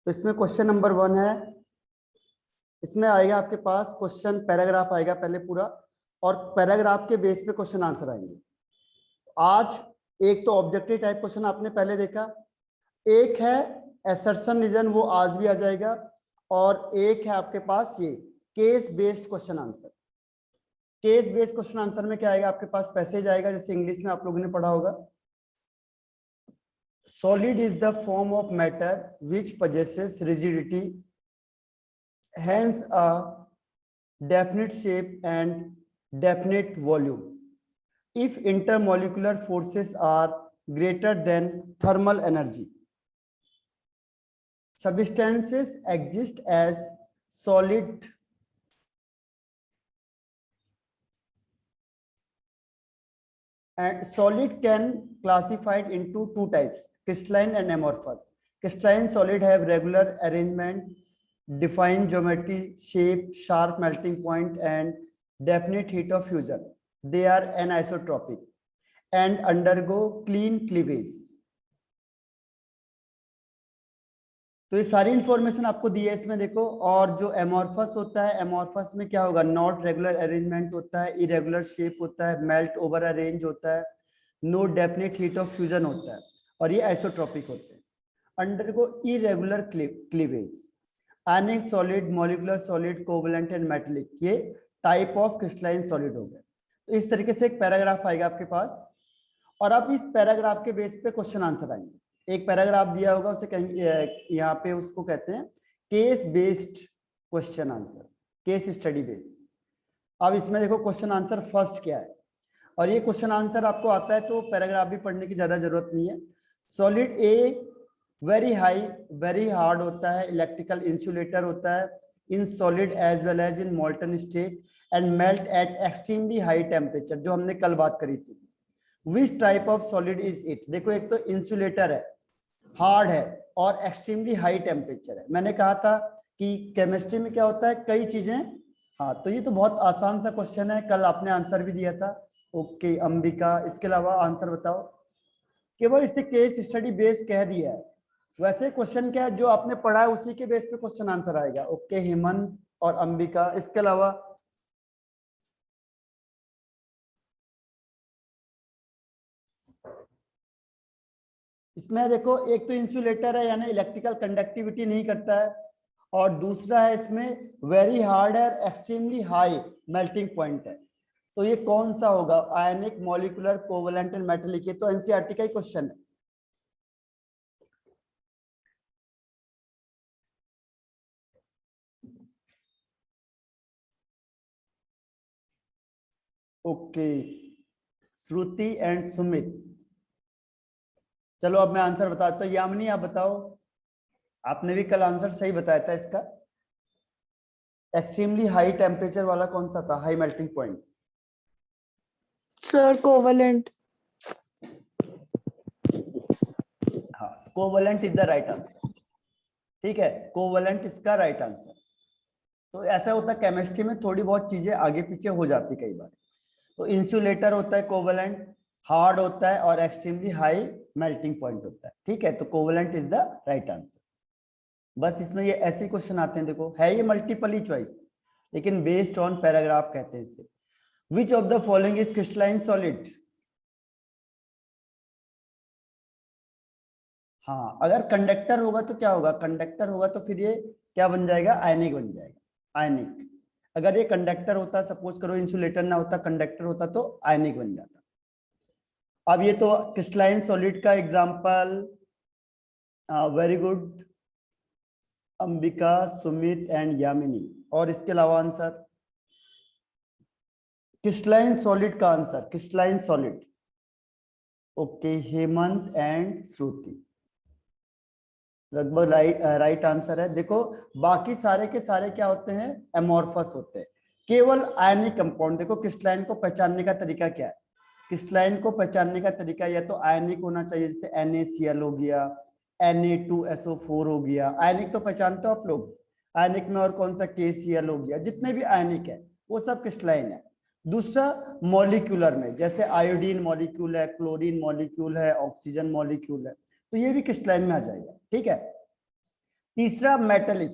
तो इसमें question number 1 है। इसमें आएगा आपके पास क्वेश्चन पैराग्राफ आएगा पहले पूरा, और पैराग्राफ के बेस पे क्वेश्चन आंसर आएंगे। आज एक तो ऑब्जेक्टिव टाइप क्वेश्चन आपने पहले देखा, एक है असर्शन रीजन, वो आज भी आ जाएगा, और एक है आपके पास ये case based question answer. Case based question answer में क्या आएगा आपके पास, पैसेज आएगा जैसे इंग्लिश में आप लोगों ने पढ़ा होगा। Solid is the form of matter which possesses rigidity, hence a definite shape and definite volume. If intermolecular forces are greater than thermal energy, substances exist as solid and solid can classified into two types, crystalline and amorphous. Crystalline solid have regular arrangement, defined geometry, shape, sharp melting point and definite heat of fusion. They are anisotropic and undergo clean cleavage. तो ये सारी information आपको दी है इसमें देखो। और जो amorphous होता है, एमॉर्फस में क्या होगा, नॉट रेगुलर अरेंजमेंट होता है, इरेगुलर शेप होता है, मेल्ट ओवर अरेंज होता है, no definite heat of fusion होता है, और ये आइसोट्रोपिक होते हैं। Undergo irregular cleavage. Ionic solid, molecular solid, covalent and metallic, ये टाइप ऑफ क्रिस्टलाइन सॉलिड हो गए। तो इस तरीके से एक पैराग्राफ आएगा आपके पास, और अब इस पैराग्राफ के बेस पे क्वेश्चन आंसर आएंगे। एक पैराग्राफ दिया होगा, उसे कहेंगे यहाँ पे, उसको कहते हैं case based question answer, case study base. अब इसमें देखो क्वेश्चन आंसर फर्स्ट क्या है, और ये क्वेश्चन आंसर आपको आता है तो पैराग्राफ भी पढ़ने की ज्यादा जरूरत नहीं है। Solid a very high very hard होता है, इलेक्ट्रिकल इंसुलेटर होता है in solid as well as in molten state and melt at extremely high temperature, जो हमने कल बात करी थी। Which type of solid is it, देखो एक तो इंसुलेटर है, हार्ड है, और एक्सट्रीमली हाई टेम्परेचर है। मैंने कहा था कि केमिस्ट्री में क्या होता है, कई चीजें। हाँ, तो ये तो बहुत आसान सा क्वेश्चन है, कल आपने आंसर भी दिया था। ओके अंबिका, इसके अलावा आंसर बताओ। केवल इससे केस स्टडी बेस कह दिया है, वैसे क्वेश्चन क्या है जो आपने पढ़ा है उसी के बेस पे क्वेश्चन आंसर आएगा। ओके हेमंत और अंबिका, इसके अलावा इसमें देखो एक तो इंसुलेटर है यानी इलेक्ट्रिकल कंडक्टिविटी नहीं करता है, और दूसरा है इसमें वेरी हार्ड है, एक्सट्रीमली हाई मेल्टिंग पॉइंट है। तो ये कौन सा होगा, आयनिक, मॉलिक्यूलर, कोवलेंट एंड मेटेलिक, ये तो एनसीईआरटी का ही क्वेश्चन है। ओके श्रुति एंड सुमित, चलो अब मैं आंसर बताता हूँ। यामिनी आप बताओ, आपने भी कल आंसर सही बताया था इसका। एक्सट्रीमली हाई टेम्परेचर वाला कौन सा था, high melting point? Sir covalent. हाँ, covalent is the right answer. ठीक है, कोवलेंट इसका राइट आंसर। तो ऐसा होता है केमिस्ट्री में, थोड़ी बहुत चीजें आगे पीछे हो जाती कई बार। तो इंसुलेटर होता है कोवलेंट, हार्ड होता है और एक्सट्रीमली हाई मेल्टिंग पॉइंट होता है। ठीक है, तो covalent is the right answer. बस इसमें ये ऐसे क्वेश्चन आते हैं, देखो है ये मल्टीपल ही चॉइस, लेकिन बेस्ड ऑन पैराग्राफ कहते हैं इसे। Which of the following is crystalline solid? हाँ, अगर कंडक्टर होगा तो क्या होगा, कंडक्टर होगा तो फिर ये क्या बन जाएगा, आयनिक बन जाएगा, आयनिक। अगर ये कंडक्टर होता, सपोज करो इंसुलेटर ना होता, कंडक्टर होता, तो आयनिक बन जाता। अब ये तो क्रिस्टलाइन सॉलिड का example, very good Ambika, Sumit and Yamini. और इसके अलावा आंसर क्रिस्टलाइन सॉलिड का answer, crystalline solid. Okay Hemant and Shruti, लगभग राइट आंसर है। देखो बाकी सारे के सारे क्या होते हैं, एमॉर्फस होते हैं, केवल आयनिक कंपाउंड। देखो क्रिस्टलाइन को पहचानने का तरीका क्या है, क्रिस्टलाइन को पहचानने का तरीका या तो आयनिक होना चाहिए, जैसे NaCl हो गया, Na2SO4 हो गया, आयनिक तो पहचानते हो आप लोग। आयनिक में और कौन सा, KCl हो गया, जितने भी आयनिक है वो सब क्रिस्टलाइन है। दूसरा मॉलिक्यूलर में, जैसे आयोडीन मॉलिक्यूल है, क्लोरीन मॉलिक्यूल है, ऑक्सीजन मॉलिक्यूल है, तो ये भी क्रिस्टलाइन में आ जाएगा। ठीक है, तीसरा मेटेलिक,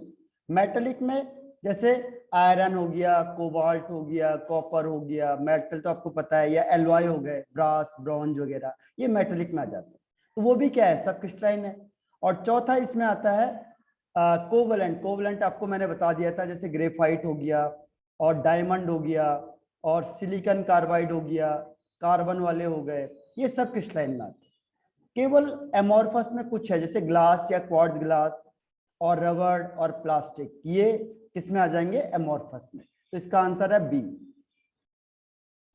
मेटेलिक में जैसे आयरन हो गया, कोबाल्ट हो गया, कॉपर हो गया, मेटल तो आपको पता है, या एलॉय हो गए, ब्रास, ब्रॉन्ज वगैरह, ये मेटेलिक में आ जाते हैं। तो वो भी क्या है, सब क्रिस्टलाइन है। और चौथा इसमें आता है कोवलेंट। कोवलेंट आपको मैंने बता दिया था, जैसे ग्रेफाइट हो गया और डायमंड हो गया और सिलिकॉन कार्बाइड हो गया, कार्बन वाले हो गए, ये सब क्रिस्टलाइन में आते हैं। केवल एमोर्फस में कुछ है, जैसे ग्लास या क्वार्ट्ज ग्लास और रबड़ और प्लास्टिक, ये किसमें आ जाएंगे, एमोर्फस में। तो इसका आंसर है बी।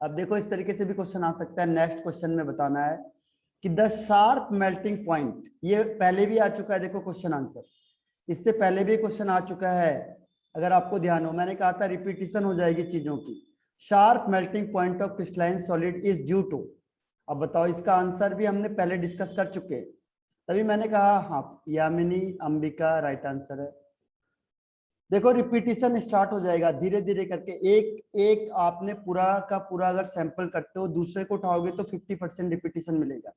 अब देखो इस तरीके से भी क्वेश्चन आ सकता है। नेक्स्ट क्वेश्चन में बताना है कि द शार्प मेल्टिंग पॉइंट, ये पहले भी आ चुका है, देखो क्वेश्चन आंसर, इससे पहले भी क्वेश्चन आ चुका है। अगर आपको ध्यान हो, मैंने कहा था रिपीटिशन हो जाएगी चीजों की। Sharp melting point of crystalline solid is due to, अब बताओ इसका आंसर भी हमने पहले डिस्कस कर चुके हैं, तभी मैंने कहा हाँ यामिनी अंबिका राइट आंसर है। देखो रिपीटिशन स्टार्ट हो जाएगा धीरे धीरे करके, एक एक आपने पूरा का पूरा अगर सैंपल करते हो, दूसरे को उठाओगे तो 50% रिपीटिशन मिलेगा,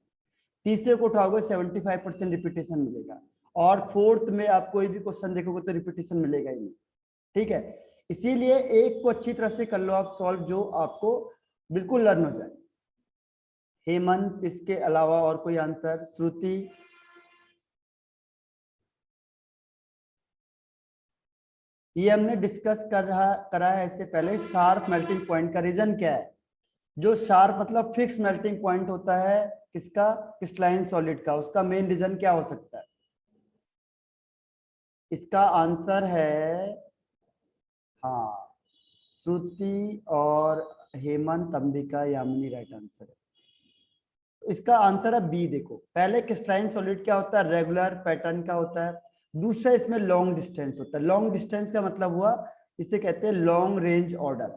तीसरे को उठाओगे 75% रिपीटिशन मिलेगा, और फोर्थ में आप कोई भी क्वेश्चन देखोगे तो रिपीटिशन मिलेगा ही नहीं। ठीक है, इसीलिए एक को अच्छी तरह से कर लो आप सॉल्व, जो आपको बिल्कुल लर्न हो जाए। हेमंत, इसके अलावा और कोई आंसर? श्रुति, ये हमने डिस्कस करा है इससे पहले। शार्प मेल्टिंग पॉइंट का रीजन क्या है? जो शार्प मतलब फिक्स मेल्टिंग पॉइंट होता है किसका, क्रिस्टलाइन सॉलिड का, उसका मेन रीजन क्या हो सकता है? इसका आंसर है, हाँ, श्रुति और हेमंत, अंबिका, यामिनी राइट आंसर है। इसका आंसर है बी। देखो पहले क्रिस्टलाइन सॉलिड क्या होता है, रेगुलर पैटर्न का होता है। दूसरा इसमें लॉन्ग डिस्टेंस होता है। लॉन्ग डिस्टेंस का मतलब हुआ, इसे कहते हैं long range order.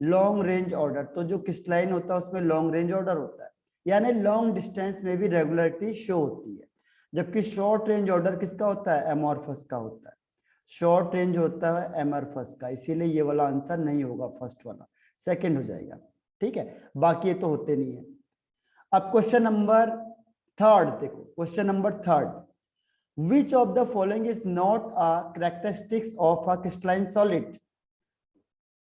Long range order, तो जो क्रिस्टलाइन होता है उसमें लॉन्ग रेंज ऑर्डर होता है, यानी लॉन्ग डिस्टेंस में भी रेगुलरिटी शो होती है। जबकि शॉर्ट रेंज ऑर्डर किसका होता है, एमॉर्फस का होता है। शॉर्ट रेंज होता है एमॉर्फस का, इसीलिए ये वाला आंसर नहीं होगा, फर्स्ट वाला, सेकंड हो जाएगा। ठीक है, बाकी ये तो होते नहीं है। अब क्वेश्चन नंबर थर्ड देखो, question number third, which of the following is not a characteristics of a crystalline solid?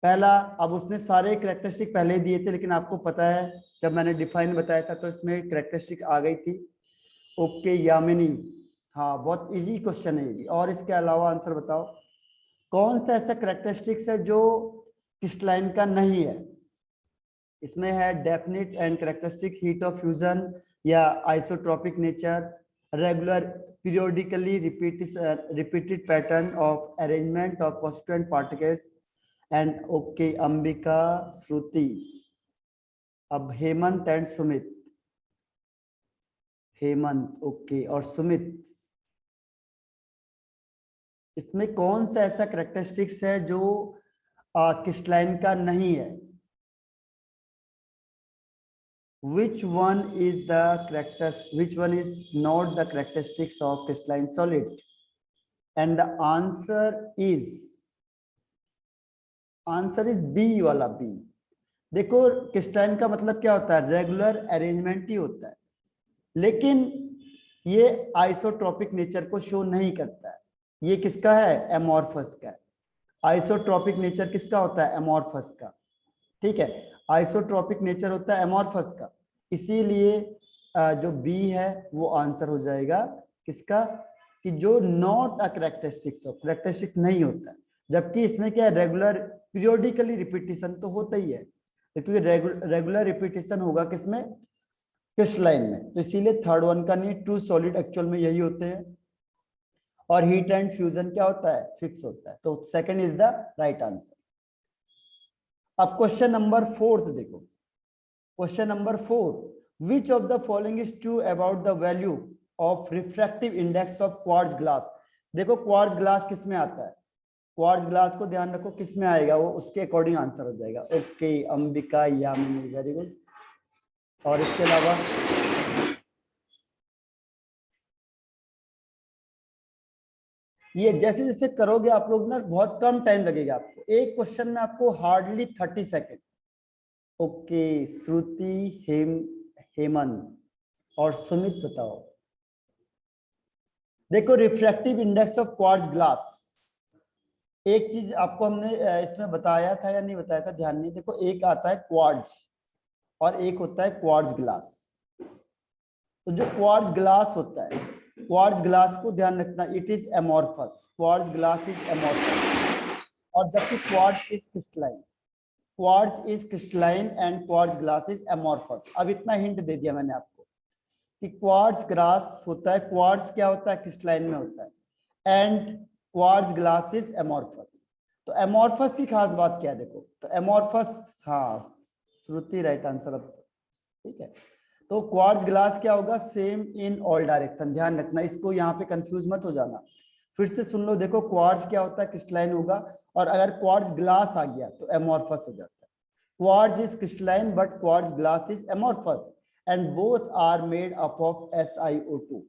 पहला, अब उसने सारे कैरेक्टरिस्टिक पहले ही दिए थे, लेकिन आपको पता है जब मैंने डिफाइन बताया था तो इसमें कैरेक्टरिस्टिक आ गई थी। ओके यामिनी, हाँ बहुत इजी क्वेश्चन है ये भी। और इसके अलावा आंसर बताओ, कौन सा ऐसा कैरेक्टरिस्टिक्स है जो क्रिस्टलाइन का नहीं है? इसमें है definite and characteristic heat of fusion, या isotropic nature, regular periodically repeated pattern of arrangement of constituent particles and okay Ambika, Shruti. अब हेमंत एंड सुमित, हेमंत ओके और सुमित, इसमें कौन सा ऐसा कैरेक्टरिस्टिक्स है जो क्रिस्टलाइन का नहीं है? Which one is the which one is not the characteristics of crystalline solid? And the answer is B वाला B। देखो क्रिस्टलाइन का मतलब क्या होता है, रेगुलर अरेंजमेंट ही होता है, लेकिन ये आइसोट्रोपिक नेचर को शो नहीं करता है। ये किसका है, एमॉर्फस का है। आइसोट्रोपिक नेचर किसका होता है, एमॉर्फस का। ठीक है, आइसोट्रोपिक नेचर होता है एमॉर्फस का, इसीलिए जो बी है वो आंसर हो जाएगा किसका, कि जो not a characteristics of, characteristic नहीं होता है। जबकि इसमें क्या है, रेगुलर पीरियोडिकली रिपीटिशन तो होता ही है, क्योंकि रेगुलर रिपीटिशन होगा किसमें, क्रिस्टलाइन में। तो इसीलिए थर्ड वन का नहीं, ट्रू सॉलिड एक्चुअल में यही होते हैं। और हीट एंड फ्यूजन क्या होता है, फिक्स होता है। तो second is the right answer. अब क्वेश्चन नंबर फोर्थ देखो, question number 4, which of the following is true about the value of refractive index of quartz glass? देखो क्वार्ट्ज ग्लास किस में आता है, क्वार्ट्ज ग्लास को ध्यान रखो किस में आएगा, वो उसके अकॉर्डिंग आंसर हो जाएगा। Okay Ambika, Yamini, very good. और इसके अलावा ये जैसे जैसे करोगे आप लोग ना, बहुत कम टाइम लगेगा आपको, एक क्वेश्चन में आपको हार्डली 30 सेकेंड। ओके श्रुति, हेमंत और सुमित बताओ। देखो refractive index of quartz glass, एक चीज आपको हमने इसमें बताया था या नहीं बताया था, ध्यान नहीं। देखो एक आता है क्वार्ट्ज और एक होता है क्वार्ट्ज ग्लास। तो जो क्वार्ट्ज ग्लास होता है, क्वार्ट्ज ग्लास को ध्यान रखना, it is amorphous, quartz glass is amorphous. और जबकि quartz is crystalline, quartz is crystalline and quartz glass is amorphous. अब इतना हिंट दे दिया मैंने आपको कि क्वार्ट्ज ग्लास होता है, क्वार्ट्ज क्या होता है, क्रिस्टलाइन में होता है, and quartz glass is amorphous. तो एमोर्फस की खास बात क्या है, देखो तो एमोर्फस, हाँ श्रुति राइट आंसर। अब ठीक है, तो क्वार्ट्ज ग्लास क्या होगा, सेम इन ऑल डायरेक्शन। ध्यान रखना, इसको यहाँ पे कंफ्यूज मत हो जाना, फिर से सुन लो। देखो क्वार्ट्ज क्या होता है, क्रिस्टलाइन होगा, और अगर क्वार्ट्ज ग्लास आ गया तो एमोर्फस हो जाता है। Quartz is crystalline but quartz glass is amorphous and both are made up of SiO2।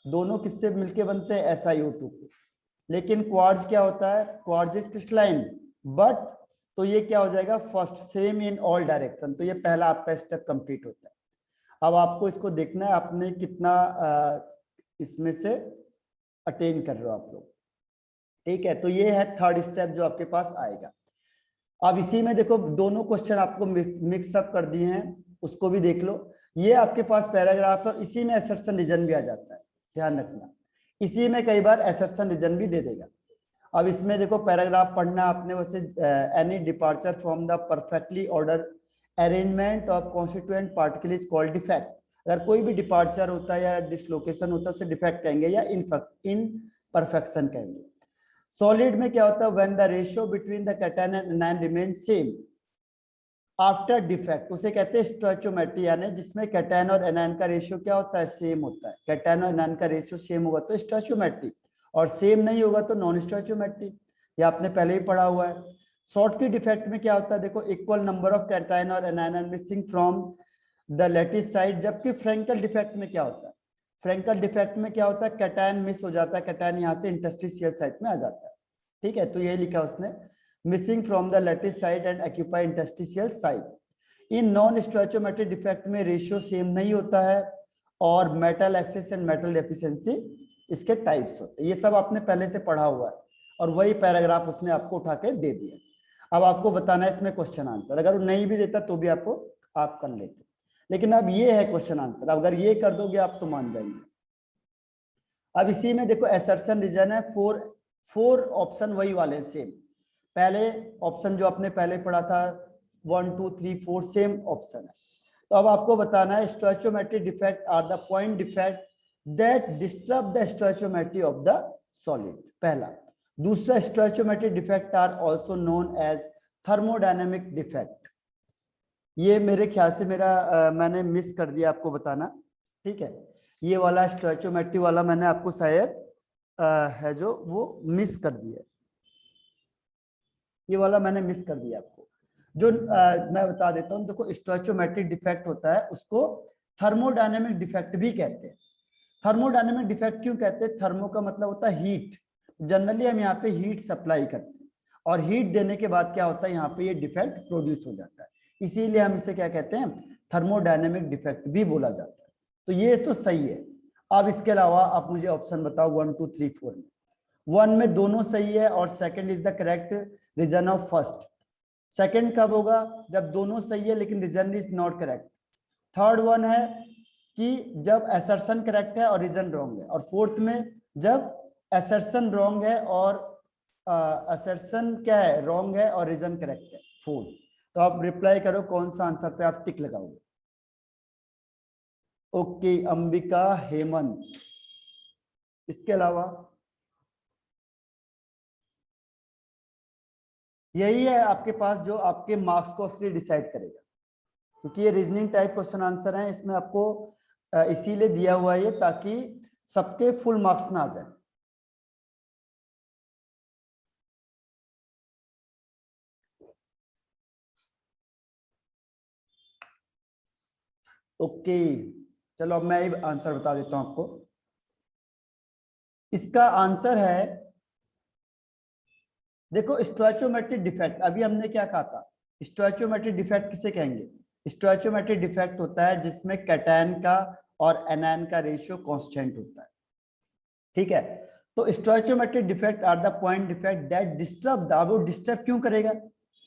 दोनों किससे मिलके बनते हैं, SiO2 को। लेकिन क्वार्ट्ज क्या होता है, क्वार्ट्ज इज क्रिस्टलाइन बट, तो ये क्या हो जाएगा, first same in all direction. तो ये पहला आपका स्टेप कंप्लीट होता है। अब आपको इसको देखना है आपने कितना इसमें से अटेन कर रहे हो आप लोग, ठीक है। तो ये है थर्ड स्टेप जो आपके पास आएगा। अब इसी में देखो दोनों क्वेश्चन आपको मिक्सअप कर दिए हैं, उसको भी देख लो। ये आपके पास पैराग्राफ है, इसी में असर्शन रीजन भी आ जाता है, ध्यान रखना। इसी में कई बार असर्शन रीजन भी दे देगा। अब इसमें देखो पैराग्राफ पढ़ना आपने, वैसे any departure from the perfectly order arrangement of constituent particle is called defect. अगर कोई भी डिपार्चर होता है या डिसलोकेशन होता है उसे डिफेक्ट कहेंगे या इनपरफेक्शन कहेंगे। सॉलिड में क्या होता है, when the ratio between the cation and anion remain same after defect, उसे कहते हैं स्टोइचोमेट्री, यानी जिसमें कैटायन और एनायन का रेशियो क्या होता है, सेम होता है। कैटायन और एनायन का रेशियो सेम होगा तो स्टोइचोमेट्री, और सेम नहीं होगा तो नॉन स्टोइचोमेट्री। ये आपने पहले ही पढ़ा हुआ है। शॉर्ट की डिफेक्ट में क्या होता है, देखो इक्वल नंबर ऑफ कैटायन और anion are missing from the lattice side. जबकि फ्रैंकल डिफेक्ट में क्या होता है, फ्रैंकल डिफेक्ट में क्या होता है, कैटायन मिस हो जाता है, कैटायन यहाँ से इंटरस्टिशियल साइड में आ जाता है, ठीक है। तो ये लिखा उसने, missing from the lattice site and occupy interstitial site. इन नॉन स्टोइचोमेट्रिक डिफेक्ट में रेशियो सेम नहीं होता है, और metal excess and metal deficiency इसके टाइप्स होते हैं। ये सब आपने पहले से पढ़ा हुआ है, और वही पैराग्राफ उसने आपको उठा के दे दिया। अब आपको बताना है इसमें क्वेश्चन आंसर, अगर वो नहीं भी देता तो भी आपको आप कर लेते, लेकिन अब ये है क्वेश्चन आंसर। अगर ये कर दोगे आप तो मान जाएंगे। अब इसी में देखो असर्शन रीजन है, फोर ऑप्शन वही वाले सेम। पहले ऑप्शन जो आपने पहले पढ़ा था 1 2 3 4 सेम ऑप्शन है। तो अब आपको बताना है stoichiometric defect are the point defect that disturb the stoichiometry of the solid, पहला। दूसरा, stoichiometric defect are also known as thermodynamic defect. ये मेरे ख्याल से मैंने मिस कर दिया आपको बताना, ठीक है। ये वाला स्टोइचोमेट्री वाला मैंने आपको शायद है जो वो मिस कर दिया, ये वाला मैंने मिस कर दिया आपको। जो मैं बता देता हूँ, देखो स्टोइचोमेट्रिक डिफेक्ट होता है उसको थर्मोडायनेमिक डिफेक्ट भी कहते हैं। थर्मोडायनेमिक डिफेक्ट क्यों कहते हैं, थर्मो का मतलब होता है हीट। जनरली हम यहाँ पे हीट सप्लाई करते हैं, और हीट देने के बाद क्या होता है, यहाँ पे ये डिफेक्ट प्रोड्यूस हो जाता है, इसीलिए हम इसे क्या कहते हैं, थर्मोडायनेमिक डिफेक्ट भी बोला जाता है। तो ये तो सही है। अब इसके अलावा आप मुझे ऑप्शन बताओ 1 2 3 4 में। 1 में दोनों सही है और second is the correct reason of first. Second कब होगा, जब दोनों सही है लेकिन reason is not correct. Third one है कि जब असर्शन करेक्ट है और रीजन रॉन्ग है। और फोर्थ में जब असर्शन रॉन्ग है और असर्शन क्या है, रॉन्ग है और रीजन करेक्ट है, फोर्थ। तो आप रिप्लाई करो कौन सा आंसर पे आप टिक लगाओगे। ओके, अंबिका, हेमंत। इसके अलावा यही है आपके पास जो आपके मार्क्स को असली डिसाइड करेगा, क्योंकि ये रीजनिंग टाइप क्वेश्चन आंसर है। इसमें आपको इसीलिए दिया हुआ है ताकि सबके फुल मार्क्स ना आ जाए। ओके, चलो अब मैं आंसर बता देता हूं आपको। इसका आंसर है, देखो स्टोइचोमेट्रिक डिफेक्ट, अभी हमने क्या कहा था, स्टोइचोमेट्रिक डिफेक्ट किसे कहेंगे, स्टोइचोमेट्रिक डिफेक्ट होता है जिसमें कैटायन का और एनायन का रेशियो कांस्टेंट होता है, ठीक है। तो stoichiometric defect are the point defect that disturb the, वो डिस्टर्ब क्यों करेगा,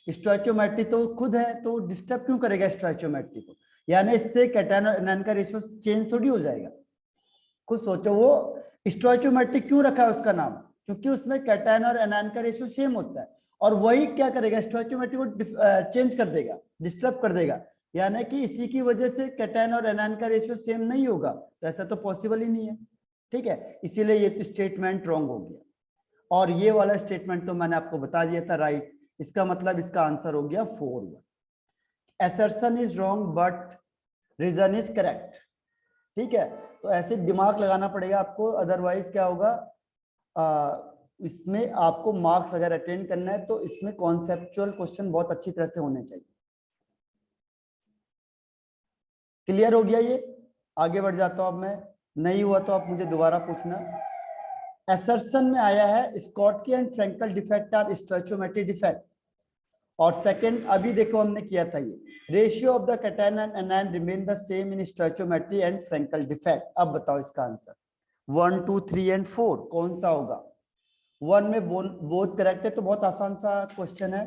स्टोइचोमेट्री तो खुद है, तो डिस्टर्ब क्यों करेगा स्टोइचोमेट्री को, यानी इससे कैटायन और एनायन का रेशियो चेंज थोड़ी हो जाएगा। खुद सोचो, वो स्टोइचोमेट्री क्यों रखा है उसका नाम, क्योंकि उसमें कैटायन और एनायन का रेशियो सेम होता है, और वही क्या करेगा, स्टोइचोमेट्री को चेंज कर देगा, डिस्टर्ब कर देगा, यानी कि इसी की वजह से कैटायन और एनायन का रेशियो सेम नहीं होगा, तो ऐसा तो पॉसिबल ही नहीं है। ठीक है, इसीलिए ये स्टेटमेंट रॉन्ग हो गया, और ये वाला स्टेटमेंट तो मैंने आपको बता दिया था राइट, इसका मतलब इसका आंसर हो गया 4। Assertion is wrong but reason is correct. ठीक है, तो ऐसे दिमाग लगाना पड़ेगा आपको, अदरवाइज क्या होगा, इसमें आपको मार्क्स अगर अटेंड करना है तो इसमें कॉन्सेप्चुअल क्वेश्चन बहुत अच्छी तरह से होने चाहिए। क्लियर हो गया ये, आगे बढ़ जाता हूं अब मैं, नहीं हुआ तो आप मुझे दोबारा पूछना। असर्शन में आया है Schottky and Frenkel defect are stoichiometric defect, और सेकंड अभी देखो हमने किया था ये, ratio of the cation and anion remain the same in stoichiometry and Frenkel defect. अब बताओ इसका आंसर 1 2 3 एंड 4 कौन सा होगा। 1 में बोथ करेक्ट है, तो बहुत आसान सा क्वेश्चन है।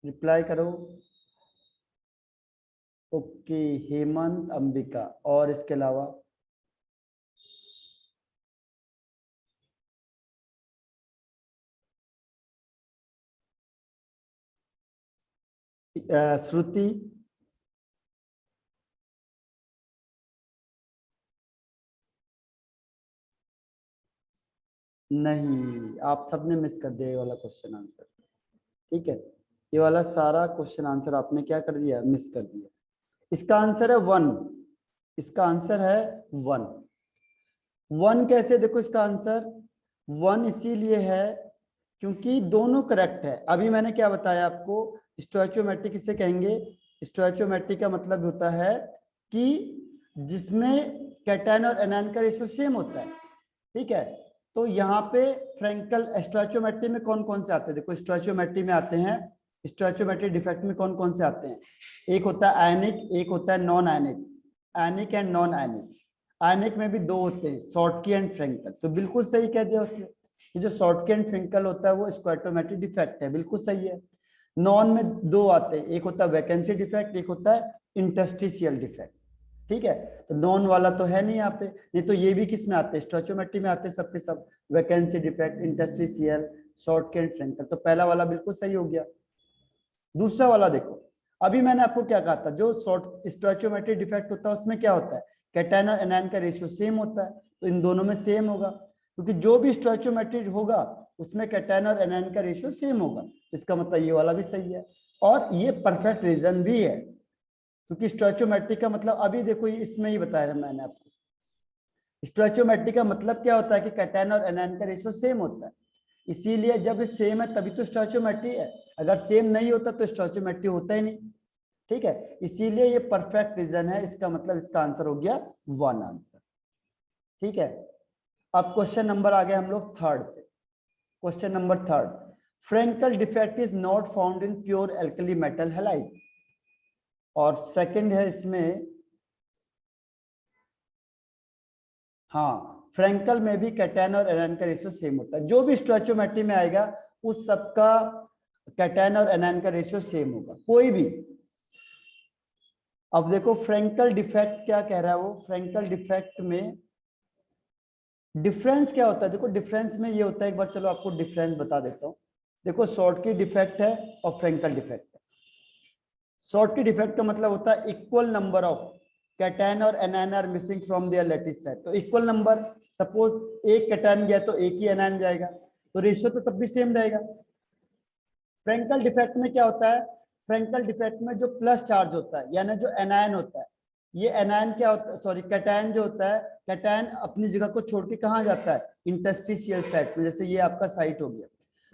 रिप्लाई करो। ओके, हेमंत, अंबिका, और इसके अलावा श्रुति, नहीं, आप सबने मिस कर दिया ये वाला क्वेश्चन आंसर। ठीक है, ये वाला सारा क्वेश्चन आंसर आपने क्या कर दिया, मिस कर दिया। इसका आंसर है 1, इसका आंसर है 1। 1 कैसे, देखो इसका आंसर 1 इसीलिए है क्योंकि दोनों करेक्ट है। अभी मैंने क्या बताया आपको, स्टोइचोमेट्री किसे कहेंगे, स्टोइचोमेट्री का मतलब होता है कि जिसमें कैटायन और एनायन का रेशियो सेम होता है। ठीक है, तो यहाँ पे फ्रैंकल स्टोइचोमेट्री में कौन कौन से आते हैं, देखो स्टोइचोमेट्री में आते हैं, स्टोइचोमेट्री डिफेक्ट में कौन कौन से आते हैं, एक होता है आयनिक, एक होता है non ionic, ionic and non ionic. Ionic में भी 2 होते हैं, शॉर्टकी एंड फ्रैंकल, तो बिल्कुल सही कह दिया उसने, ये जो शॉर्टकी एंड फ्रैंकल होता है वो स्टोइचोमेट्री डिफेक्ट है, बिल्कुल सही है। नॉन में 2 आते हैं, एक होता है वैकेंसी डिफेक्ट, एक होता है इंटरस्टिशियल डिफेक्ट। ठीक है, तो नॉन वाला तो है नहीं यहाँ पे, नहीं तो ये भी किस में आते हैं, स्टोइचोमेट्री में आते हैं सबके सब, vacancy defect, interstitial, Schottky and Frenkel, तो पहला वाला बिल्कुल सही हो गया। दूसरा वाला देखो, अभी मैंने आपको क्या कहा था, जो शॉर्ट स्टोइचोमेट्रिक डिफेक्ट होता है उसमें क्या होता है, कैटायन और एनायन का रेशियो सेम होता है, तो इन दोनों में सेम होगा, क्योंकि जो भी स्टोइचोमेट्रिक होगा उसमें कैटायन और एनायन का रेशियो सेम होगा, इसका मतलब ये वाला भी सही है, और ये परफेक्ट रीजन भी है, क्योंकि स्टोइचोमेट्री का मतलब अभी देखो इसमें ही बताया मैंने आपको, स्टोइचोमेट्री का मतलब क्या होता है कि कैटायन और एनायन का रेशियो सेम होता है, इसीलिए जब सेम है तभी तो स्टोइचोमेट्री है, अगर सेम नहीं होता तो स्टोइचोमेट्री होता ही नहीं। ठीक है, इसीलिए ये परफेक्ट रीजन है, इसका मतलब इसका आंसर हो गया 1 आंसर। ठीक है, अब क्वेश्चन नंबर आ गया हम लोग थर्ड पे। Question number third, Frenkel defect is not found in pure alkali metal halide, और सेकंड है इसमें, हाँ फ्रैंकल में भी कैटायन और एनायन का रेशियो सेम होता है, जो भी स्टोइचोमेट्री में आएगा उस सबका कैटायन और एनायन का रेशियो सेम होगा, कोई भी। अब देखो फ्रैंकल डिफेक्ट क्या कह रहा है वो, फ्रैंकल डिफेक्ट में डिफरेंस क्या होता है, देखो डिफरेंस में ये होता है, एक बार चलो आपको डिफरेंस बता देता हूँ। देखो शॉर्टकी डिफेक्ट है और फ्रैंकल डिफेक्ट है। शॉर्टकी डिफेक्ट का मतलब होता है इक्वल नंबर ऑफ कैटायन और anion are missing from their lattice set, तो इक्वल नंबर, सपोज एक कैटायन गया तो एक ही एनायन जाएगा, तो रेशियो तो तब भी सेम रहेगा। फ्रैंकल डिफेक्ट में क्या होता है, फ्रैंकल डिफेक्ट में जो प्लस चार्ज होता है, यानी जो एनायन होता है, ये एनायन क्या होता है, सॉरी कैटायन जो होता है, कैटायन अपनी जगह को छोड़ के कहाँ जाता है, इंटरस्टिशियल साइट में, जैसे ये आपका साइट हो गया,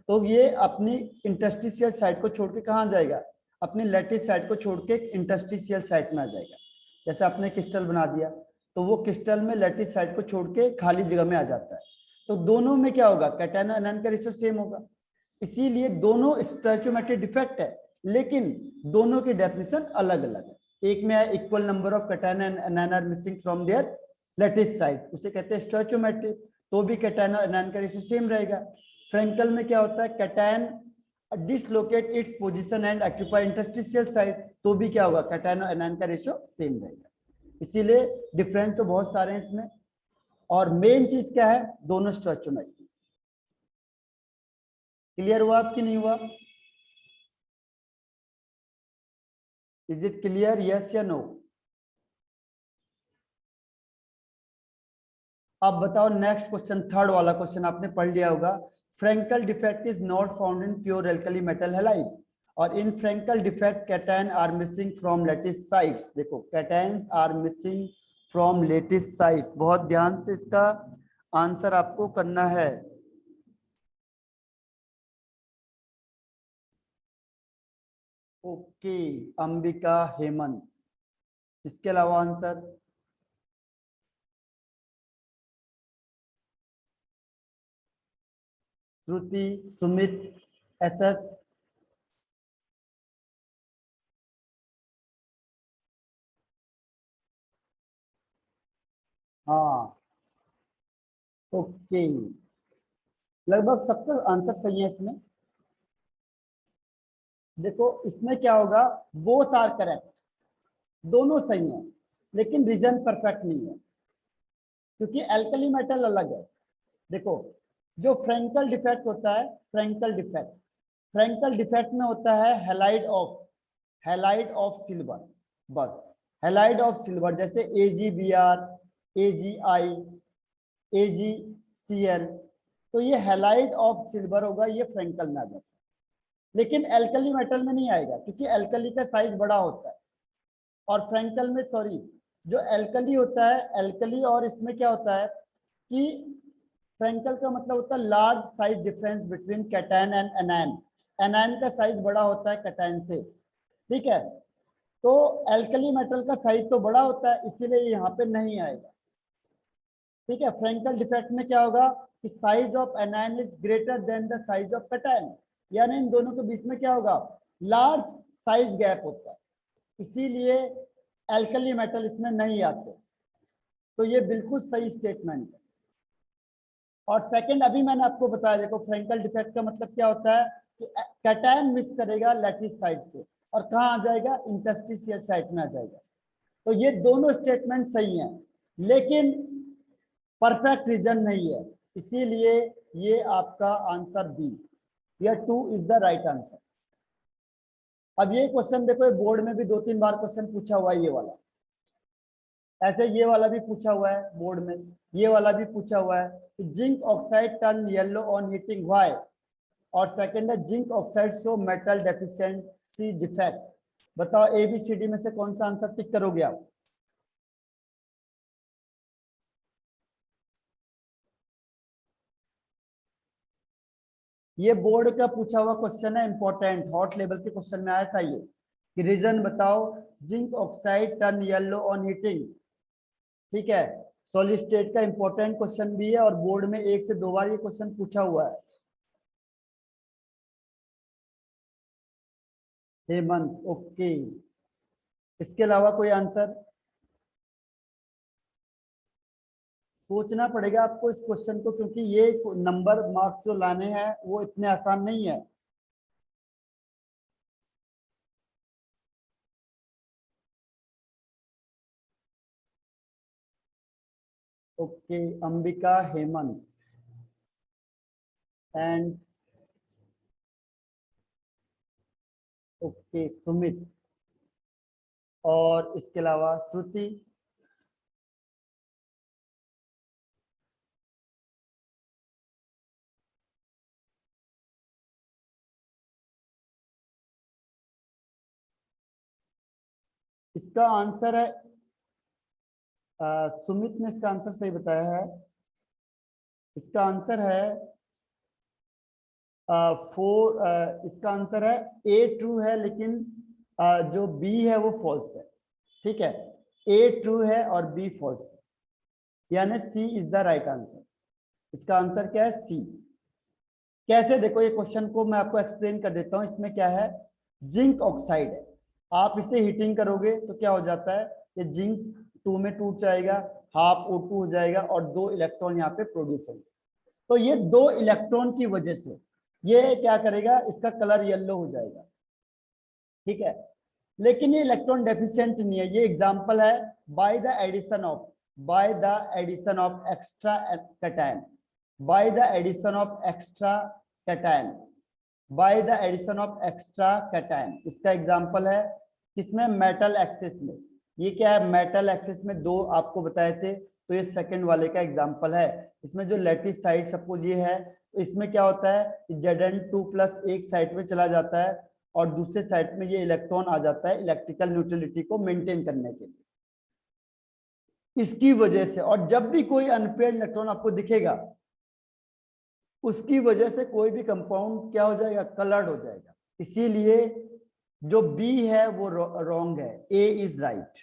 तो ये अपनी इंटरस्टिशियल साइट को छोड़ के कहाँ जाएगा, अपनी लैटिस साइट को छोड़ के इंटरस्टिशियल साइट में आ जाएगा। जैसे आपने क्रिस्टल बना दिया तो वो क्रिस्टल में लैटिस साइट को छोड़ के खाली जगह में आ जाता है, तो दोनों में क्या होगा, कैटायन और एनायन का रेशियो सेम होगा, इसीलिए दोनों स्टोइचोमेट्रिक डिफेक्ट है, लेकिन दोनों की डेफिनेशन अलग अलग है। एक में है equal number of cation and anion are missing from their lattice site, उसे कहते हैं स्टोइचोमेट्रिक, तो भी कैटायन और एनायन का रेशियो सेम रहेगा। फ्रैंकल में क्या होता है, cation dislocate its position and occupy interstitial site, तो भी क्या होगा, कैटायन और एनायन का रेशियो सेम रहेगा। इसीलिए डिफरेंस तो बहुत सारे हैं इसमें, और मेन चीज क्या है, दोनों स्टोइचोमेट्रिक। क्लियर हुआ आपकी, नहीं हुआ? इज इट क्लियर, यस या नो? अब बताओ नेक्स्ट क्वेश्चन, थर्ड वाला क्वेश्चन आपने पढ़ लिया होगा। Frenkel defect is not found in pure alkali metal halide, और in Frenkel defect cation are missing from lattice sites. देखो cations are missing from lattice site, बहुत ध्यान से इसका आंसर आपको करना है। ओके, अंबिका, हेमंत, इसके अलावा आंसर? श्रुति, सुमित, एस एस? हाँ, ओके, लगभग सबका आंसर सही है इसमें। देखो इसमें क्या होगा, बोथ आर करेक्ट, दोनों सही हैं, लेकिन रीजन परफेक्ट नहीं है, क्योंकि एल्कली मेटल अलग है। देखो जो फ्रैंकल डिफेक्ट होता है, फ्रैंकल डिफेक्ट में होता है हैलाइड ऑफ सिल्वर, बस हैलाइड ऑफ सिल्वर, जैसे AgBr, AgI, AgCl, तो ये हैलाइड ऑफ सिल्वर होगा, ये फ्रैंकल में आ जाता है। लेकिन एल्कली मेटल में नहीं आएगा, क्योंकि एल्कली का साइज बड़ा होता है, और फ्रैंकल में, सॉरी, जो एल्कली होता है, एल्कली और इसमें क्या होता है कि फ्रैंकल का मतलब होता है large size difference between cation and anion, anion का साइज बड़ा होता है कैटायन से, ठीक है। तो एल्कली मेटल का साइज तो बड़ा होता है, इसीलिए यहाँ पे नहीं आएगा, ठीक है। फ्रैंकल डिफेक्ट में क्या होगा कि size of anion is greater than the size of cation, यानी इन दोनों के बीच में क्या होगा, लार्ज साइज गैप होता है, इसीलिए एल्कली मेटल इसमें नहीं आते। तो ये बिल्कुल सही स्टेटमेंट है। और सेकंड, अभी मैंने आपको बताया, देखो फ्रैंकल डिफेक्ट का मतलब क्या होता है कि कैटायन मिस करेगा लैटिस साइड से, और कहाँ आ जाएगा, इंटरस्टिशियल साइड में आ जाएगा। तो ये दोनों स्टेटमेंट सही हैं, लेकिन परफेक्ट रीजन नहीं है, इसीलिए ये आपका आंसर बी, या 2 इज द राइट आंसर। अब ये क्वेश्चन देखो, ये बोर्ड में भी 2-3 बार क्वेश्चन पूछा हुआ है, ये वाला, ऐसे ये वाला भी पूछा हुआ है बोर्ड में, ये वाला भी पूछा हुआ है कि zinc oxide turn yellow on heating, why? और सेकंड है zinc oxide show metal deficiency defect. बताओ ABCD में से कौन सा आंसर टिक करोगे आप? ये बोर्ड का पूछा हुआ क्वेश्चन है, इंपॉर्टेंट, हॉट लेवल के क्वेश्चन में आया था ये, कि रीजन बताओ zinc oxide turn yellow on heating, ठीक है। सॉलिड स्टेट का इंपॉर्टेंट क्वेश्चन भी है, और बोर्ड में 1 से 2 बार ये क्वेश्चन पूछा हुआ है। हेमंत, ओके, इसके अलावा कोई आंसर? सोचना पड़ेगा आपको इस क्वेश्चन को, क्योंकि ये नंबर मार्क्स जो लाने हैं वो इतने आसान नहीं है। Okay, Ambika, Hemant and okay Sumit, और इसके अलावा श्रुति। इसका आंसर है, सुमित ने इसका आंसर सही बताया है। इसका आंसर है 4, इसका आंसर है A ट्रू है, लेकिन जो B है वो फॉल्स है, ठीक है। A ट्रू है और B फॉल्स है, यानी C is the right answer. इसका आंसर क्या है, C। कैसे, देखो ये क्वेश्चन को मैं आपको एक्सप्लेन कर देता हूं। इसमें क्या है जिंक ऑक्साइड है। आप इसे हीटिंग करोगे तो क्या हो जाता है, ये जिंक 2 में टूट जाएगा, हाफ O2 हो जाएगा और 2 इलेक्ट्रॉन यहाँ पे प्रोड्यूस होंगे। तो ये 2 इलेक्ट्रॉन की वजह से ये क्या करेगा, इसका कलर येलो हो जाएगा, ठीक है। लेकिन ये इलेक्ट्रॉन डेफिशिएंट नहीं है, ये एग्जांपल है by the addition of extra cation, by the addition of extra cation, by the addition of extra cation. इसका एग्जांपल है किसमें, मेटल एक्सिस में। ये क्या है, मेटल एक्सिस में 2 आपको बताए थे, तो ये सेकंड वाले का एग्जांपल है। इसमें जो लैटिस साइड सपोज ये है, तो इसमें क्या होता है, Zn2+ एक साइड में चला जाता है और दूसरे साइड में ये इलेक्ट्रॉन आ जाता है इलेक्ट्रिकल न्यूट्रलिटी को मेंटेन करने के लिए, इसकी वजह से। और जब भी कोई अनपेयर्ड इलेक्ट्रॉन आपको दिखेगा, उसकी वजह से कोई भी कंपाउंड क्या हो जाएगा, कलर्ड हो जाएगा। इसीलिए जो बी है वो रॉन्ग है, ए इज राइट।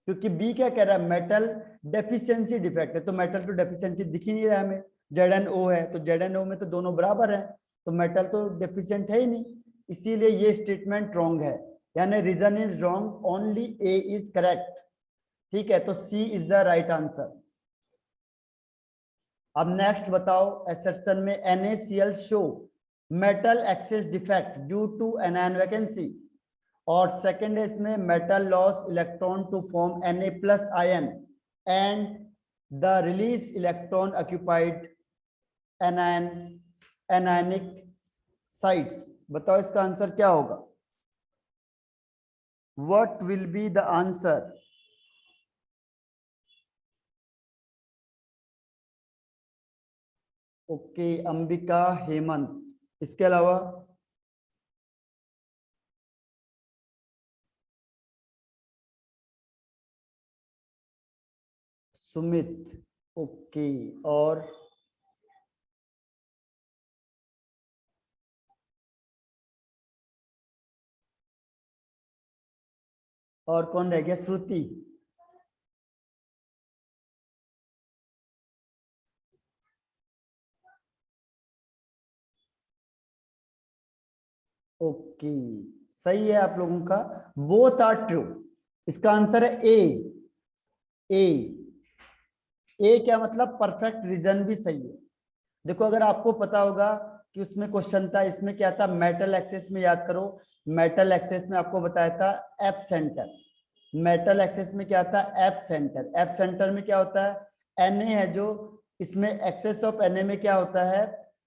क्योंकि बी क्या कह रहा है, मेटल डेफिशिएंसी डिफेक्ट है, तो मेटल तो डेफिशिएंसी दिख ही नहीं रहा है हमें। ZnO है तो ZnO में तो दोनों बराबर है, तो मेटल तो डेफिशिएंट है ही नहीं, इसीलिए ये स्टेटमेंट रॉन्ग है। यानी reason is wrong, only A is correct, ठीक है। तो C is the right answer. अब नेक्स्ट बताओ, असर्शन में NaCl show metal excess defect due to anion vacancy, और सेकंड है इसमें metal loss electron to form Na+ ion and the release electron occupied anionic sites. बताओ इसका answer क्या होगा, what will be the answer. Okay, Ambika, Hemant, इसके अलावा Sumit, okay, और कौन रह गया, श्रुति। ओके, सही है आप लोगों का, बोथ आर ट्रू। इसका आंसर है ए। ए क्या मतलब, परफेक्ट रीजन भी सही है। देखो अगर आपको पता होगा कि उसमें क्वेश्चन था, इसमें क्या था, मेटल एक्सेस में, याद करो मेटल एक्सेस में आपको बताया था एफ सेंटर। मेटल एक्सेस में क्या था, एफ सेंटर। एफ सेंटर में क्या होता है, Na है जो, इसमें एक्सेस ऑफ Na में क्या होता है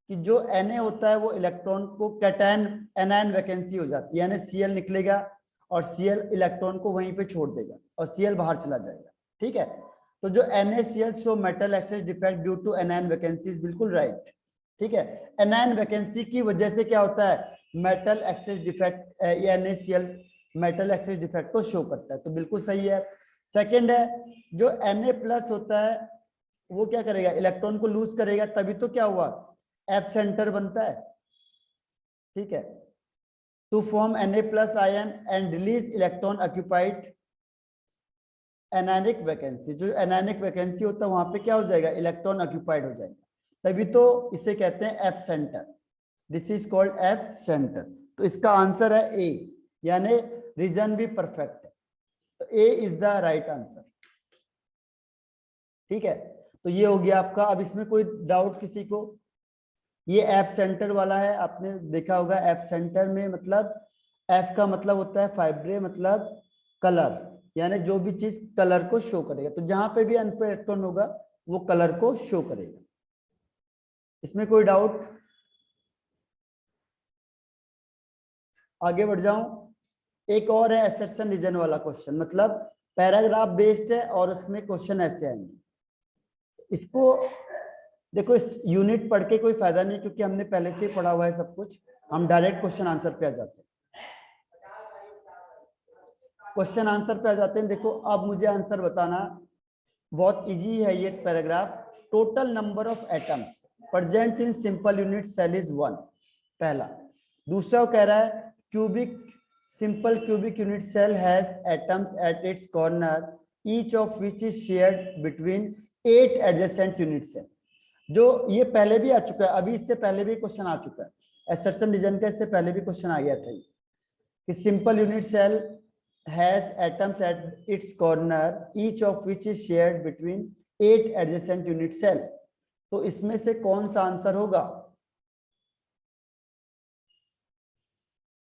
कि जो Na होता है वो इलेक्ट्रॉन को कैटायन एनायन वैकेंसी हो जाती है, यानी Cl निकलेगा और Cl इलेक्ट्रॉन को वहीं पे छोड़ देगा और Cl बाहर चला जाएगा, ठीक है। तो जो NaCl show metal excess defect due to anion vacancy, बिल्कुल राइट, ठीक है। एनायन वैकेंसी की वजह से क्या होता है, metal excess defect, NaCl metal excess defect को शो करता है, तो बिल्कुल सही है। सेकंड है, जो Na+ होता है वो क्या करेगा, इलेक्ट्रॉन को लूज करेगा, तभी तो क्या हुआ, एफ सेंटर बनता है, ठीक है। To form Na+ ion and release electron occupied anionic vacancy. जो एनायनिक वैकेंसी होता है वहां पे क्या हो जाएगा, इलेक्ट्रॉन ऑक्यूपाइड हो जाएगा, तभी तो इसे कहते हैं F centre. This is called F centre. तो इसका आंसर है ए, यानी रीजन भी परफेक्ट है, तो ए इज द राइट आंसर, ठीक है। तो ये हो गया आपका। अब इसमें कोई डाउट किसी को, ये एफ सेंटर वाला है, आपने देखा होगा एफ सेंटर में मतलब एफ का मतलब होता है फाइब्रे, मतलब कलर, यानी जो भी चीज कलर को शो करेगा, तो जहां पे भी अनपेयर्ड इलेक्ट्रॉन होगा वो कलर को शो करेगा। इसमें कोई डाउट, आगे बढ़ जाऊं। एक और है असर्शन रीजन वाला क्वेश्चन, मतलब पैराग्राफ बेस्ड है और उसमें क्वेश्चन ऐसे आएंगे। इसको देखो, इस यूनिट पढ़ के कोई फायदा नहीं, क्योंकि हमने पहले से ही पढ़ा हुआ है सब कुछ, हम डायरेक्ट क्वेश्चन आंसर पे आ जाते हैं। क्वेश्चन आंसर पे आ जाते हैं। देखो अब मुझे आंसर बताना, बहुत इजी है ये paragraph. Total number of atoms present in simple unit cell is 1, पहला। दूसरा कह रहा है cubic simple cubic unit cell has atoms at its corner each of which is shared between 8 adjacent unit cell. जो ये पहले भी आ चुका है, अभी इससे पहले भी क्वेश्चन आ चुका है, असर्शन रीजन का इससे पहले भी क्वेश्चन आ गया था, कि simple unit cell has atoms at its corner each of which is shared between 8 adjacent unit cell. तो इसमें से कौन सा आंसर होगा?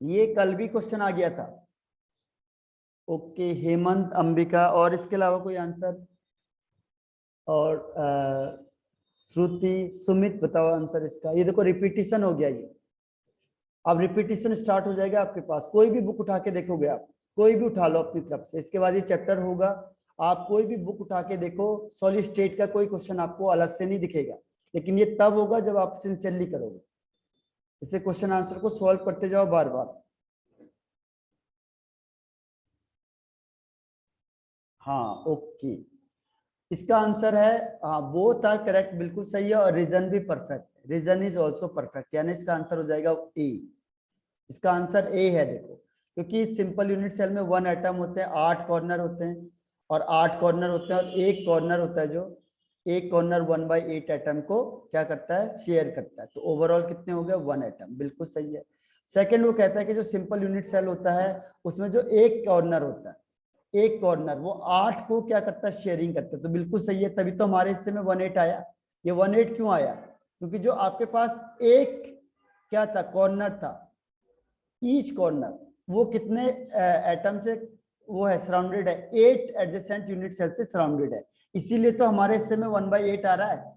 ये कल भी क्वेश्चन आ गया था। ओके हेमंत, अंबिका, और इसके अलावा कोई आंसर? और श्रुति, सुमित, बताओ आंसर इसका। ये देखो रिपीटिशन हो गया ये। अब रिपीटिशन स्टार्ट हो जाएगा आपके पास। कोई भी बुक उठा के देखोगे आप, कोई भी उठा लो अपनी तरफ से, इसके बाद ये चैप्टर होगा। आप कोई भी बुक उठा के देखो, सॉलिड स्टेट का कोई क्वेश्चन आपको अलग से नहीं दिखेगा, लेकिन ये तब होगा जब आप सिंसियरली करोगे। इसे क्वेश्चन आंसर को सॉल्व करते जाओ बार बार। हाँ ओके, इसका आंसर है हाँ, बोथ आर करेक्ट, बिल्कुल सही है, और रीजन भी परफेक्ट है। रीजन इज ऑल्सो परफेक्ट, यानी इसका आंसर हो जाएगा ए। इसका आंसर ए है। देखो क्योंकि सिंपल यूनिट सेल में 1 एटम होते हैं, 8 कॉर्नर होते हैं, और 8 कॉर्नर होते हैं, और एक कॉर्नर होता है जो एक कॉर्नर 1/8 एटम को क्या करता है, शेयर करता है। तो ओवरऑल कितने हो गए, 1 एटम, बिल्कुल सही है। सेकंड वो कहता है कि जो सिंपल यूनिट सेल होता है उसमें जो एक कॉर्नर होता है, एक कॉर्नर वो 8 को क्या करता है, शेयरिंग करता है। तो बिल्कुल सही है, तभी तो हमारे हिस्से में 1/8 आया। ये 1/8 क्यों आया? क्योंकि जो आपके पास एक क्या था, कॉर्नर था, ईच कॉर्नर वो कितने एटम से वो है, सराउंडेड है, 8 एडजेसेंट यूनिट सेल से सराउंडेड है। इसीलिए तो हमारे हिस्से में 1/8 आ रहा है।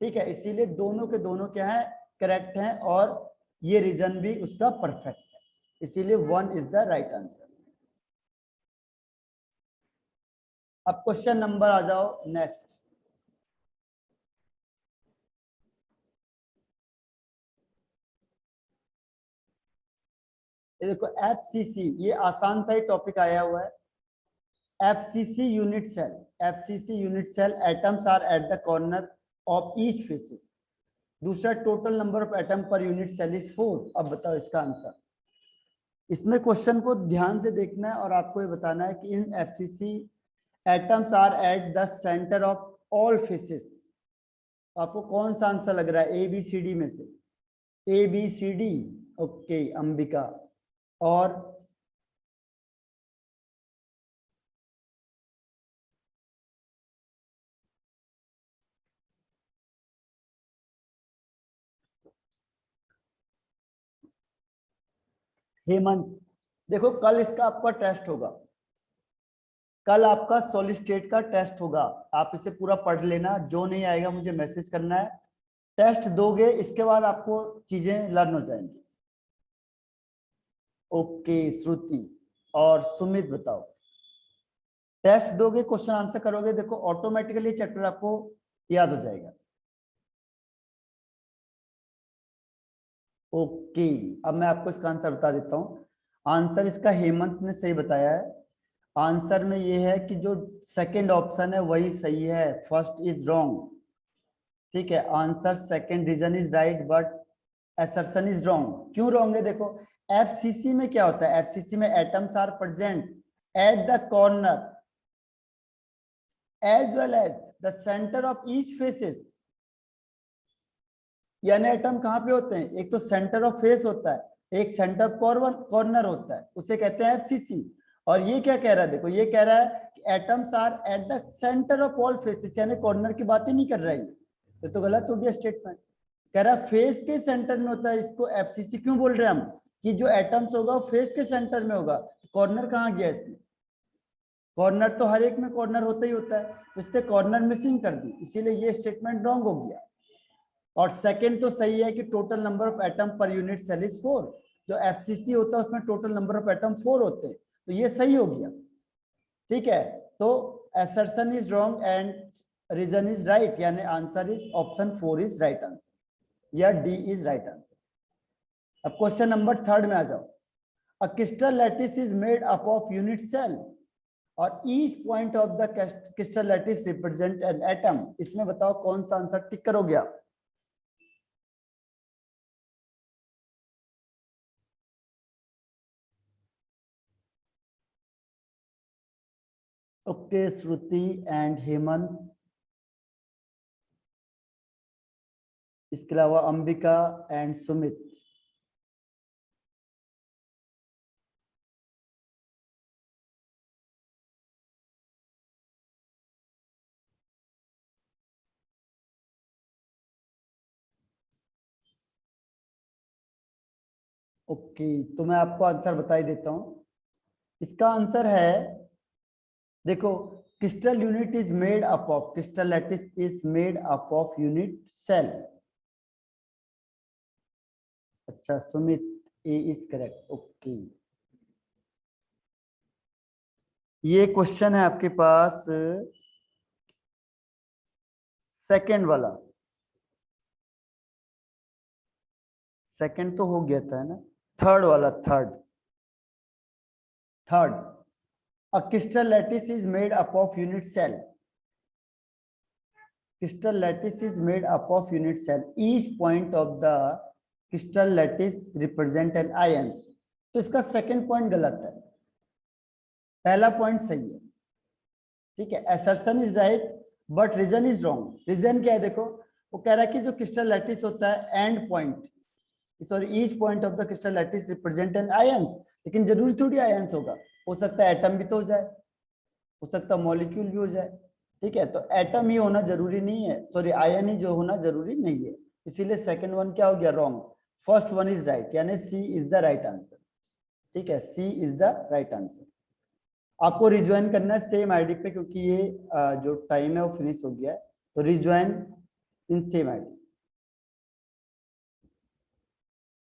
ठीक है, इसीलिए दोनों के दोनों क्या है, करेक्ट हैं, और ये रीजन भी उसका परफेक्ट है, इसीलिए 1 इज द राइट आंसर। अब क्वेश्चन नंबर आ जाओ नेक्स्ट। ये देखो एफसीसी, ये आसान सा ही टॉपिक आया हुआ है। FCC unit cell, FCC unit cell atoms are at the corner of each faces. दूसरा, total number of atom per unit cell is 4। अब बताओ इसका आंसर। इसमें क्वेश्चन को ध्यान से देखना है और आपको ये बताना है कि in FCC atoms are at the centre of all faces. आपको कौन सा आंसर लग रहा है, ए बी सी डी में से? A B C D, okay Ambika. और हेमंत, देखो कल इसका आपका टेस्ट होगा, कल आपका सॉलिड स्टेट का टेस्ट होगा। आप इसे पूरा पढ़ लेना, जो नहीं आएगा मुझे मैसेज करना है। टेस्ट दोगे, इसके बाद आपको चीजें लर्न हो जाएंगी। ओके श्रुति और सुमित, बताओ। टेस्ट दोगे, क्वेश्चन आंसर करोगे, देखो ऑटोमेटिकली चैप्टर आपको याद हो जाएगा। ओके, अब मैं आपको इसका आंसर बता देता हूँ। आंसर इसका हेमंत ने सही बताया है। आंसर में ये है कि जो सेकंड ऑप्शन है वही सही है, फर्स्ट इज रॉन्ग। ठीक है, answer second, reason is right but assertion is wrong. क्यों रॉन्ग है? देखो एफसीसी में क्या होता है, एफसीसी में atoms are present at the corner as well as the centre of each faces. यानी एटम कहाँ पे होते हैं, एक तो सेंटर ऑफ फेस होता है, एक सेंटर कॉर्नर होता है, उसे कहते हैं एफसीसी। और ये क्या कह रहा है, देखो ये कह रहा है कि atoms are at the centre of all faces, यानी कॉर्नर की बात ही नहीं कर रहा है। ये तो गलत हो गया स्टेटमेंट। कह रहा है फेस के सेंटर में होता है, इसको एफसीसी क्यों बोल रहे हैं हम, कि जो एटम्स होगा वो फेस के सेंटर में होगा। कॉर्नर कहाँ गया इसमें? कॉर्नर तो हर एक में कॉर्नर होता ही होता है, उसने कॉर्नर मिसिंग कर दी, इसीलिए ये स्टेटमेंट रॉन्ग हो गया। और सेकंड तो सही है कि total number of atom per unit cell is 4। जो एफसीसी होता है उसमें टोटल नंबर ऑफ एटम 4 होते हैं, तो ये सही हो गया। ठीक है, तो assertion is wrong and reason is right, यानी answer is option 4 is right answer, या डी इज राइट आंसर। अब क्वेश्चन नंबर थर्ड में आ जाओ। A crystal lattice is made up of unit cell और each point of the crystal lattice represent an atom. इसमें बताओ कौन सा आंसर टिक करोगे आप? ओके श्रुति एंड हेमंत, इसके अलावा अंबिका एंड सुमित। ओके, तो मैं आपको आंसर बता ही देता हूं। इसका आंसर है, देखो, crystal unit is made up of, crystal lattice is made up of unit cell. अच्छा Sumit, A is correct. Okay, ये क्वेश्चन है आपके पास सेकंड वाला। सेकंड तो हो गया था, है ना? थर्ड वाला, third. Third, a crystal lattice is made up of unit cell. Crystal lattice is made up of unit cell. Each point of the crystal lattice represent an ions. तो इसका सेकंड पॉइंट गलत है, पहला point सही है। ठीक है, assertion is right but reason is wrong. Reason क्या है? देखो, वो कह रहा है कि जो क्रिस्टल लैटिस होता है and point, sorry, each point of the crystal lattice represent N ions. लेकिन जरूरी थोड़ी आयंस होगा, हो सकता है एटम भी तो हो जाए, हो सकता है मॉलिक्यूल भी हो जाए। ठीक है, तो एटम ही होना जरूरी नहीं है, सॉरी आयन ही जो होना जरूरी नहीं है। इसीलिए सेकंड वन क्या हो गया? Wrong. First one is right, यानी सी इज द राइट आंसर। ठीक है, सी इज द राइट आंसर। आपको रिज्वाइन करना है सेम आईडी पे, क्योंकि ये जो टाइम है वो फिनिश हो गया है, तो रिज्वाइन इन सेम आईडी।